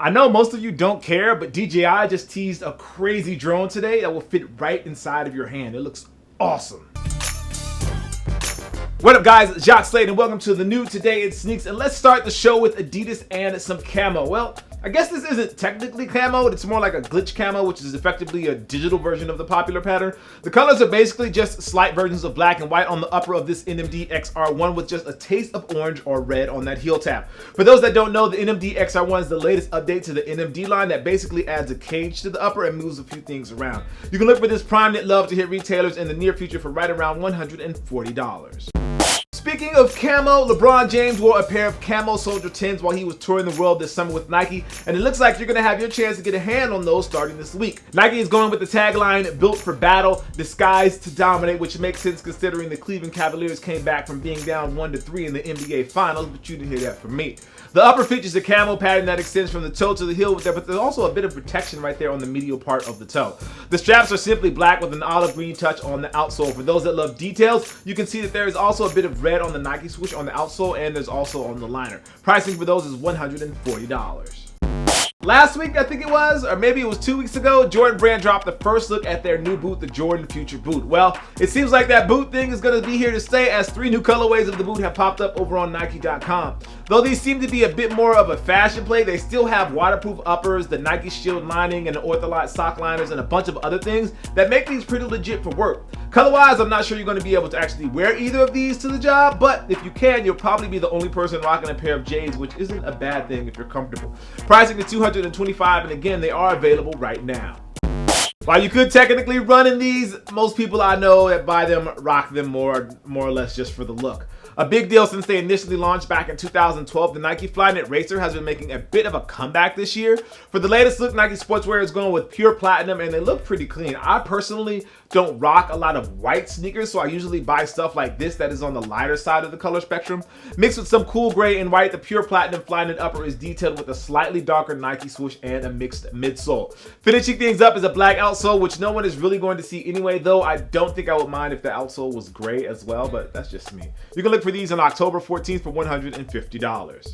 I know most of you don't care, but DJI just teased a crazy drone today that will fit right inside of your hand. It looks awesome. What up guys, Jacques Slade and welcome to the new Today in Sneaks, and let's start the show with Adidas and some camo. Well, I guess this isn't technically camo, it's more like a glitch camo, which is effectively a digital version of the popular pattern. The colors are basically just slight versions of black and white on the upper of this NMD XR1 with just a taste of orange or red on that heel tab. For those that don't know, the NMD XR1 is the latest update to the NMD line that basically adds a cage to the upper and moves a few things around. You can look for this Primeknit love to hit retailers in the near future for right around $140. Speaking of camo, LeBron James wore a pair of camo Soldier 10s while he was touring the world this summer with Nike, and it looks like you're going to have your chance to get a hand on those starting this week. Nike is going with the tagline, built for battle, disguised to dominate, which makes sense considering the Cleveland Cavaliers came back from being down 1-3 in the NBA Finals, but you didn't hear that from me. The upper features a camo pattern that extends from the toe to the heel with there, but there's also a bit of protection right there on the medial part of the toe. The straps are simply black with an olive green touch on the outsole. For those that love details, you can see that there is also a bit of red on the Nike swoosh on the outsole, and there's also on the liner. Pricing for those is $140. Last week, I think it was, or maybe it was 2 weeks ago, Jordan Brand dropped the first look at their new boot, the Jordan Future boot. Well, it seems like that boot thing is going to be here to stay, as 3 new colorways of the boot have popped up over on Nike.com. Though these seem to be a bit more of a fashion play, they still have waterproof uppers, the Nike Shield lining, and the Ortholite sock liners, and a bunch of other things that make these pretty legit for work. Color-wise, I'm not sure you're going to be able to actually wear either of these to the job, but if you can, you'll probably be the only person rocking a pair of J's, which isn't a bad thing if you're comfortable. Pricing is $225, and again, they are available right now. While you could technically run in these, most people I know that buy them rock them more or less just for the look. A big deal since they initially launched back in 2012, the Nike FLYKNIT Racer has been making a bit of a comeback this year. For the latest look, Nike Sportswear is going with pure platinum, and they look pretty clean. I personally don't rock a lot of white sneakers, so I usually buy stuff like this that is on the lighter side of the color spectrum. Mixed with some cool gray and white, the pure platinum FLYKNIT upper is detailed with a slightly darker Nike swoosh and a mixed midsole. Finishing things up is a black outsole, which no one is really going to see anyway, though I don't think I would mind if the outsole was gray as well, but that's just me. You can look for these on October 14th for $150.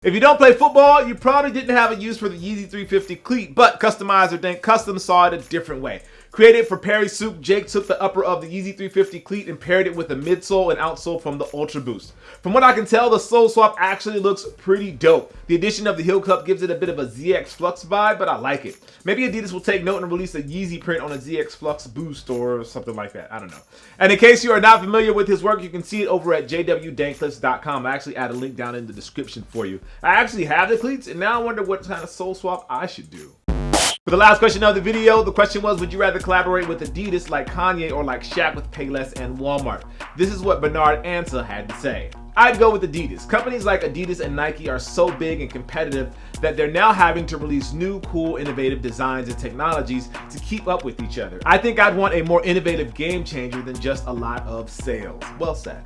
If you don't play football, you probably didn't have a use for the Yeezy 350 cleat, but customizer Dank Customs saw it a different way. Created for Perry Soup, Jake took the upper of the Yeezy 350 cleat and paired it with a midsole and outsole from the Ultra Boost. From what I can tell, the SOLESWAP actually looks pretty dope. The addition of the heel cup gives it a bit of a ZX FLUX vibe, but I like it. Maybe Adidas will take note and release a Yeezy print on a ZX FLUX Boost or something like that. I don't know. And in case you are not familiar with his work, you can see it over at jwdanklist.com. I actually add a link down in the description for you. I actually have the cleats, and now I wonder what kind of SOLESWAP I should do. For the last question of the video, the question was, would you rather collaborate with Adidas like Kanye or like Shaq with Payless and Walmart? This is what Bernard Ansel had to say. I'd go with Adidas. Companies like Adidas and Nike are so big and competitive that they're now having to release new, cool, innovative designs and technologies to keep up with each other. I think I'd want a more innovative game changer than just a lot of sales. Well said.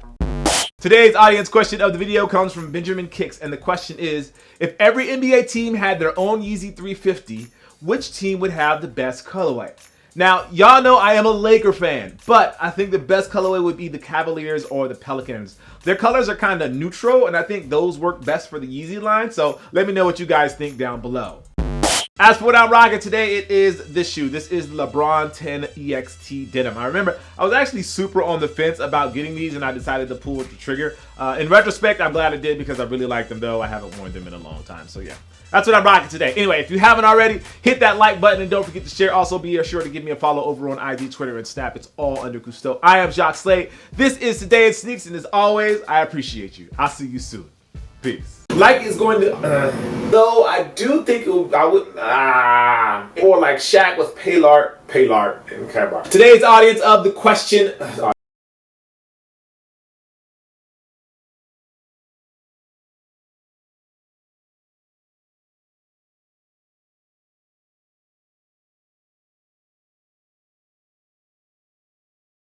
Today's audience question of the video comes from Benjamin Kicks, and the question is, if every NBA team had their own Yeezy 350, which team would have the best colorway? Now, y'all know I am a Laker fan, but I think the best colorway would be the Cavaliers or the Pelicans. Their colors are kind of neutral, and I think those work best for the Yeezy line, so let me know what you guys think down below. As for what I'm rocking today, it is this shoe. This is LeBron 10 EXT Denim. I remember I was actually super on the fence about getting these, and I decided to pull the trigger. In retrospect, I'm glad I did because I really like them, though I haven't worn them in a long time. So yeah, that's what I'm rocking today. Anyway, if you haven't already, hit that like button and don't forget to share. Also, be sure to give me a follow over on IG, Twitter, and Snap. It's all under Cousteau. I am Jacques Slade. This is Today in Sneaks, and as always, I appreciate you. I'll see you soon. Peace. Like is going to, though I do think I would, or like Shaq with Paylard and Kabar. Today's audience of the question,